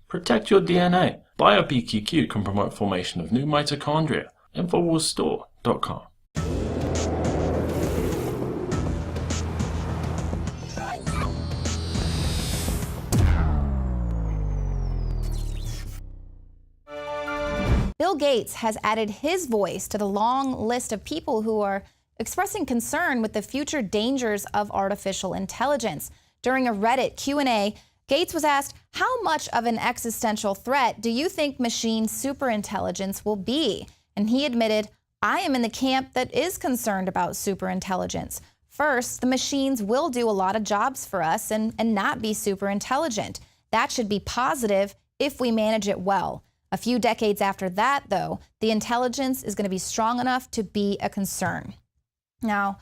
Protect your DNA. BioPQQ can promote formation of new mitochondria. Infowarsstore.com. Bill Gates has added his voice to the long list of people who are expressing concern with the future dangers of artificial intelligence. During a Reddit Q&A, Gates was asked, how much of an existential threat do you think machine superintelligence will be? And he admitted, I am in the camp that is concerned about superintelligence. First, the machines will do a lot of jobs for us and not be super intelligent. That should be positive if we manage it well. A few decades after that, though, the intelligence is going to be strong enough to be a concern. Now,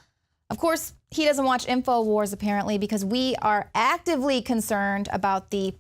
of course, he doesn't watch Infowars apparently because we are actively concerned about the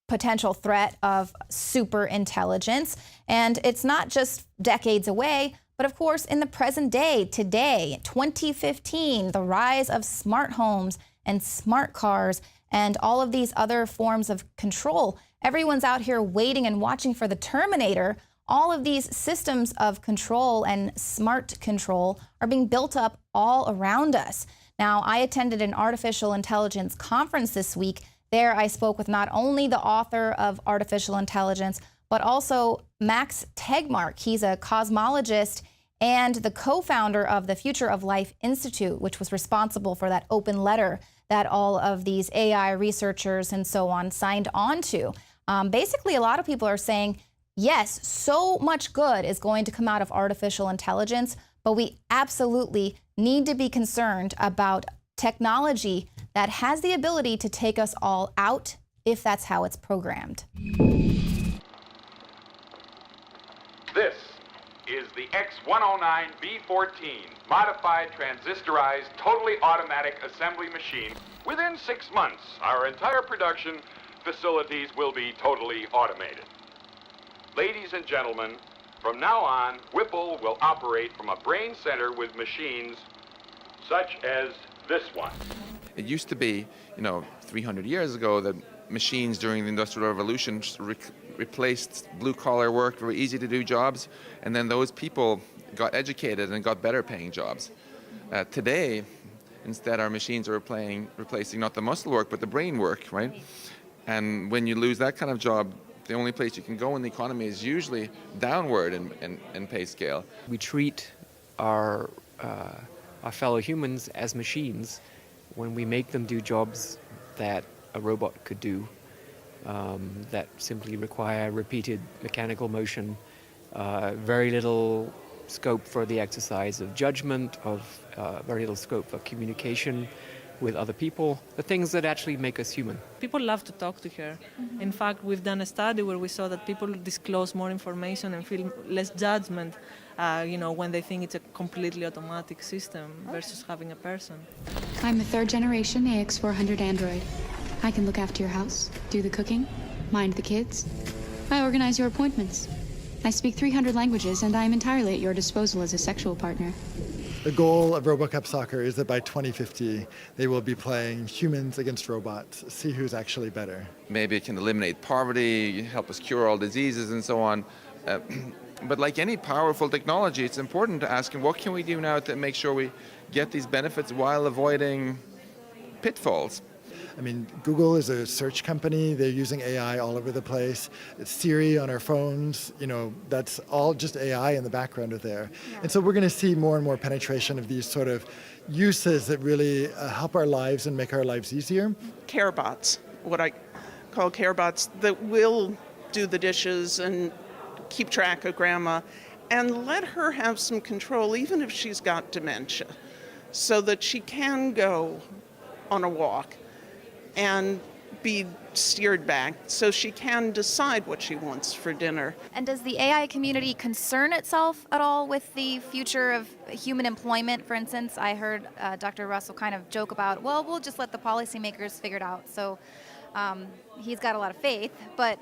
potential threat of super intelligence. And it's not just decades away, but of course, in the present day, today, 2015, the rise of smart homes and smart cars and all of these other forms of control. Everyone's out here waiting and watching for the Terminator. All of these systems of control and smart control are being built up all around us. Now, I attended an artificial intelligence conference this week. There, I spoke with not only the author of artificial intelligence, but also Max Tegmark. He's a cosmologist and the co-founder of the Future of Life Institute, which was responsible for that open letter that all of these AI researchers and so on signed on to. Basically, a lot of people are saying, yes, so much good is going to come out of artificial intelligence, but we absolutely need to be concerned about technology that has the ability to take us all out if that's how it's programmed. This is the X109B14 modified transistorized totally automatic assembly machine. Within 6 months, our entire production facilities will be totally automated. Ladies and gentlemen, from now on, Whipple will operate from a brain center with machines such as this one. It used to be, 300 years ago that machines during the Industrial Revolution replaced blue-collar work, very easy to do jobs, and then those people got educated and got better paying jobs. Today, instead, our machines are replacing not the muscle work, but the brain work, right? And when you lose that kind of job, the only place you can go in the economy is usually downward in pay scale. We treat our fellow humans as machines when we make them do jobs that a robot could do, that simply require repeated mechanical motion, very little scope for the exercise of judgment, of very little scope for communication with other people, the things that actually make us human. People love to talk to her. Mm-hmm. In fact, we've done a study where we saw that people disclose more information and feel less judgment, when they think it's a completely automatic system versus having a person. I'm a third generation AX400 android. I can look after your house, do the cooking, mind the kids. I organize your appointments. I speak 300 languages, and I am entirely at your disposal as a sexual partner. The goal of RoboCup Soccer is that by 2050, they will be playing humans against robots, see who's actually better. Maybe it can eliminate poverty, help us cure all diseases and so on. But like any powerful technology, it's important to ask, what can we do now to make sure we get these benefits while avoiding pitfalls? I mean, Google is a search company. They're using AI all over the place. It's Siri on our phones, that's all just AI in the background of there. Yeah. And so we're going to see more and more penetration of these sort of uses that really help our lives and make our lives easier. Care bots, what I call care bots, that will do the dishes and keep track of grandma and let her have some control, even if she's got dementia, so that she can go on a walk and be steered back so she can decide what she wants for dinner. And does the AI community concern itself at all with the future of human employment? For instance, I heard Dr. Russell kind of joke about, well, we'll just let the policymakers figure it out. So he's got a lot of faith, but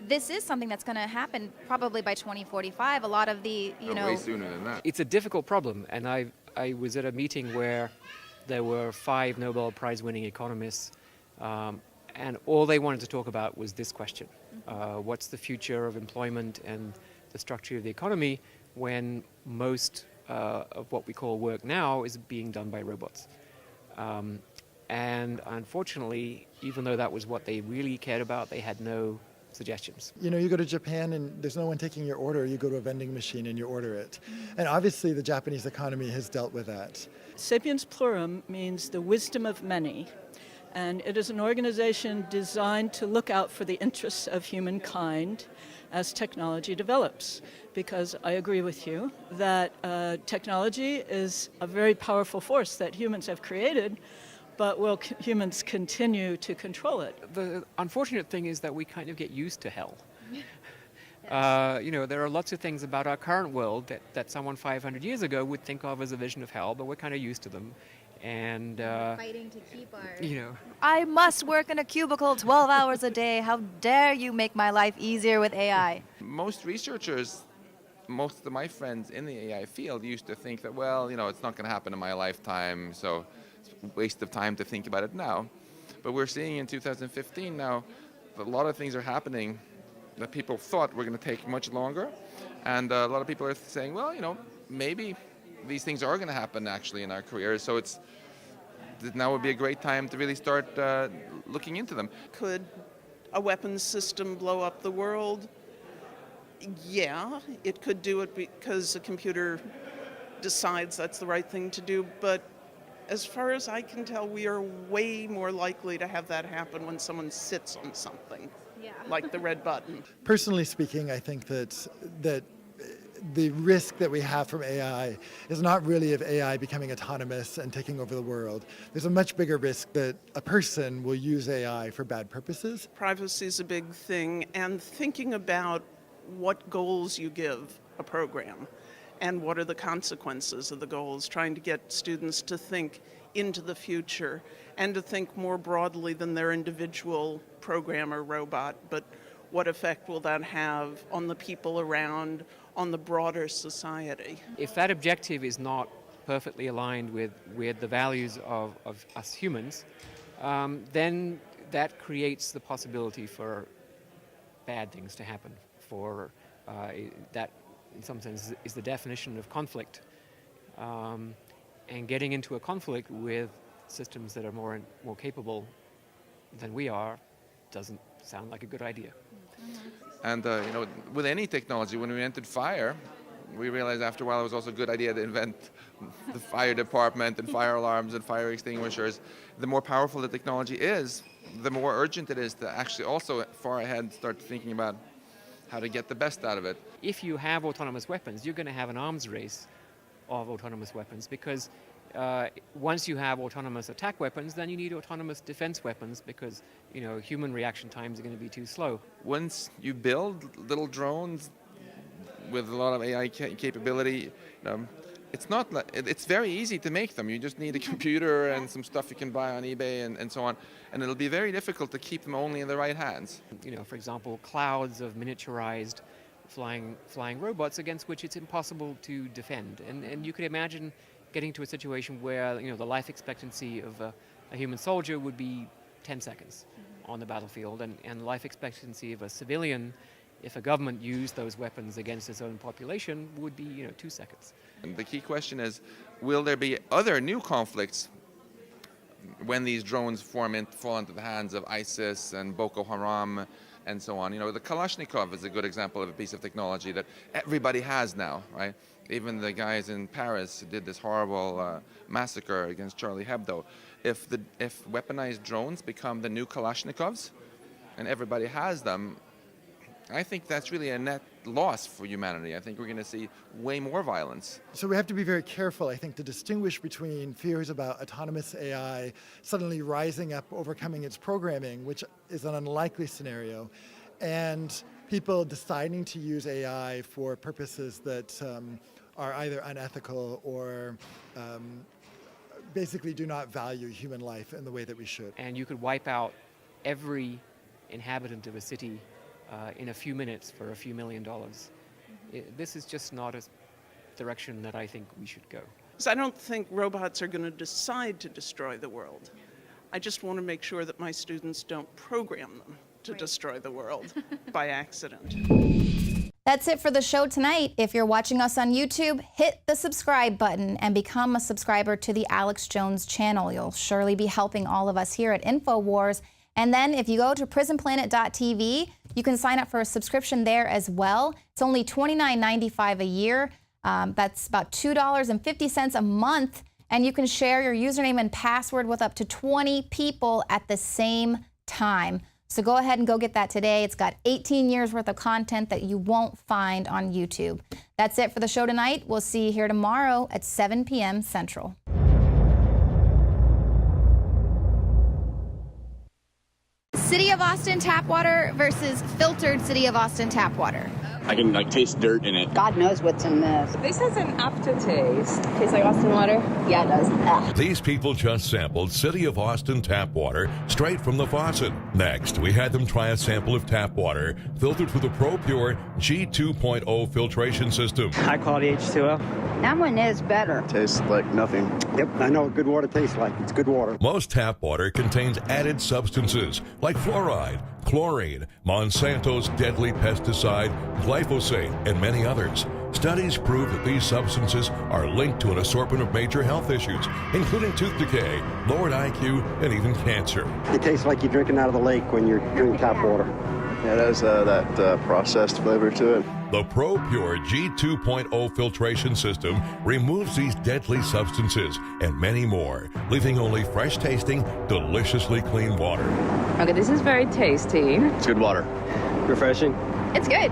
this is something that's going to happen probably by 2045. A lot of the, way sooner than that. It's a difficult problem, and I was at a meeting where there were 5 Nobel Prize winning economists, And all they wanted to talk about was this question. What's the future of employment and the structure of the economy when most of what we call work now is being done by robots? And unfortunately, even though that was what they really cared about, they had no suggestions. You know, you go to Japan and there's no one taking your order. You go to a vending machine and you order it. And obviously the Japanese economy has dealt with that. Sapiens Plurum means the wisdom of many. And it is an organization designed to look out for the interests of humankind as technology develops. Because I agree with you that technology is a very powerful force that humans have created, but will humans continue to control it? The unfortunate thing is that we kind of get used to hell. You know, there are lots of things about our current world that someone 500 years ago would think of as a vision of hell, but we're kind of used to them. And fighting to keep our... you know, I must work in a cubicle 12 hours a day. How dare you make my life easier with AI? Most researchers, most of my friends in the AI field used to think that, well, you know, it's not going to happen in my lifetime, so it's a waste of time to think about it now. But we're seeing in 2015 now that a lot of things are happening that people thought were going to take much longer. And a lot of people are saying, well, you know, maybe these things are going to happen actually in our careers. So now would be a great time to really start looking into them. Could a weapons system blow up the world? Yeah, it could do it because a computer decides that's the right thing to do, but as far as I can tell, we are way more likely to have that happen when someone sits on something, like the red button. Personally speaking, I think that the risk that we have from AI is not really of AI becoming autonomous and taking over the world. There's a much bigger risk that a person will use AI for bad purposes. Privacy is a big thing, and thinking about what goals you give a program and what are the consequences of the goals, trying to get students to think into the future and to think more broadly than their individual program or robot, but what effect will that have on the people around, on the broader society? if that objective is not perfectly aligned with the values of us humans, then that creates the possibility for bad things to happen. For that, in some sense, is the definition of conflict. And getting into a conflict with systems that are more capable than we are doesn't sound like a good idea. And you know, with any technology, when we invented fire, we realized after a while it was also a good idea to invent the fire department and fire alarms and fire extinguishers. The more powerful the technology is, the more urgent it is to actually also far ahead start thinking about how to get the best out of it. If you have autonomous weapons, you're going to have an arms race of autonomous weapons, because once you have autonomous attack weapons, then you need autonomous defense weapons, because you know human reaction times are going to be too slow. Once you build little drones with a lot of AI capability, it's very easy to make them. You just need a computer and some stuff you can buy on eBay and so on, and it'll be very difficult to keep them only in the right hands. You know, for example, clouds of miniaturized flying robots against which it's impossible to defend. And you could imagine getting to a situation where you know the life expectancy of a human soldier would be 10 seconds on the battlefield, and life expectancy of a civilian, if a government used those weapons against its own population, would be 2 seconds. And the key question is, will there be other new conflicts when these drones fall into the hands of ISIS and Boko Haram and so on? You know, the Kalashnikov is a good example of a piece of technology that everybody has now, right? Even the guys in Paris who did this horrible massacre against Charlie Hebdo. If weaponized drones become the new Kalashnikovs and everybody has them, I think that's really a net loss for humanity. I think we're going to see way more violence. So we have to be very careful, I think, to distinguish between fears about autonomous AI suddenly rising up, overcoming its programming, which is an unlikely scenario, and people deciding to use AI for purposes that are either unethical or basically do not value human life in the way that we should. And you could wipe out every inhabitant of a city in a few minutes for a few $1 million. This is just not a direction that I think we should go. So I don't think robots are going to decide to destroy the world. I just want to make sure that my students don't program them to destroy the world by accident. That's it for the show tonight. If you're watching us on YouTube, hit the subscribe button and become a subscriber to the Alex Jones channel. You'll surely be helping all of us here at Infowars. And then if you go to prisonplanet.tv, you can sign up for a subscription there as well. It's only $29.95 a year. That's about $2.50 a month. And you can share your username and password with up to 20 people at the same time. So go ahead and go get that today. It's got 18 years worth of content that you won't find on YouTube. That's it for the show tonight. We'll see you here tomorrow at 7 p.m. Central. City of Austin tap water versus filtered City of Austin tap water. I can taste dirt in it. God knows what's in this. This has an aftertaste. Tastes like Austin water? Yeah, it does. Ugh. These people just sampled City of Austin tap water straight from the faucet. Next, we had them try a sample of tap water filtered through the ProPure G2.0 filtration system. High quality H2O. That one is better. Tastes like nothing. Yep, I know what good water tastes like. It's good water. Most tap water contains added substances like fluoride, chlorine, Monsanto's deadly pesticide, glyphosate, and many others. Studies prove that these substances are linked to an assortment of major health issues, including tooth decay, lowered IQ, and even cancer. It tastes like you're drinking out of the lake when you're drinking tap water. Yeah, it has that processed flavor to it. The ProPure G2.0 filtration system removes these deadly substances and many more, leaving only fresh-tasting, deliciously clean water. Okay, this is very tasty. It's good water. Refreshing. It's good.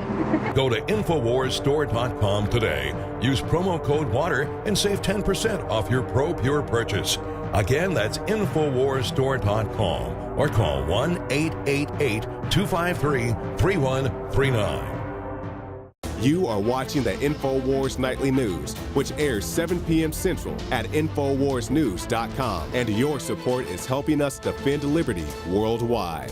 Go to InfoWarsStore.com today. Use promo code WATER and save 10% off your ProPure purchase. Again, that's InfoWarsStore.com or call 1-888-253-3139. You are watching the Infowars Nightly News, which airs 7 p.m. Central at InfoWarsNews.com. And your support is helping us defend liberty worldwide.